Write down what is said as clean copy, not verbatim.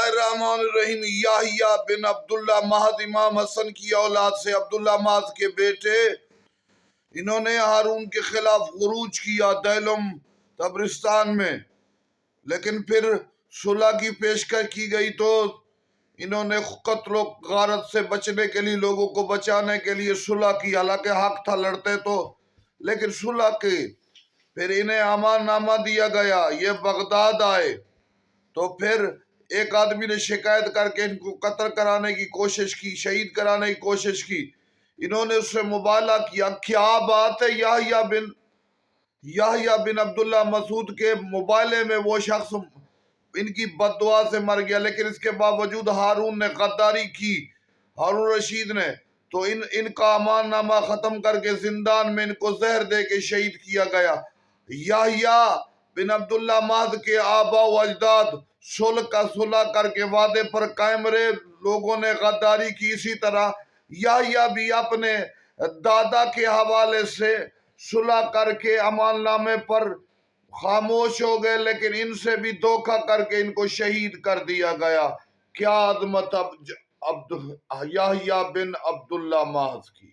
الرحمن الرحیم۔ یحییٰ بن عبداللہ محض امام حسن کی اولاد سے عبداللہ محض کے بیٹے، انہوں نے ہارون کے خلاف خروج کیا دیلم تبرستان میں، لیکن پھر صلح کی پیشکش کی گئی تو انہوں نے قتل و غارت سے بچنے کے لیے، لوگوں کو بچانے کے لیے صلح کی، حالانکہ حق تھا لڑتے تو، لیکن صلح کی۔ پھر انہیں امان نامہ دیا گیا، یہ بغداد آئے تو پھر ایک آدمی نے شکایت کر کے ان کو قتل کرانے کی کوشش کی، شہید کرانے کی کوشش کی۔ انہوں نے اس سے مبالغہ کیا، کیا بات ہے یحییٰ بن عبداللہ مسعود کے مبالغے میں وہ شخص ان کی بد دعا سے مر گیا، لیکن اس کے باوجود ہارون نے غداری کی، ہارون رشید نے، تو ان کا امان نامہ ختم کر کے زندان میں ان کو زہر دے کے شہید کیا گیا۔ یحییٰ بن عبداللہ محض کے آبا و اجداد صلح کر کے وعدے پر قائم رہے، لوگوں نے غداری کی۔ اسی طرح یحییٰ بھی اپنے دادا کے حوالے سے صلح کر کے امان نامے پر خاموش ہو گئے، لیکن ان سے بھی دھوکہ کر کے ان کو شہید کر دیا گیا۔ کیا عظمت یحییٰ بن عبداللہ محض کی!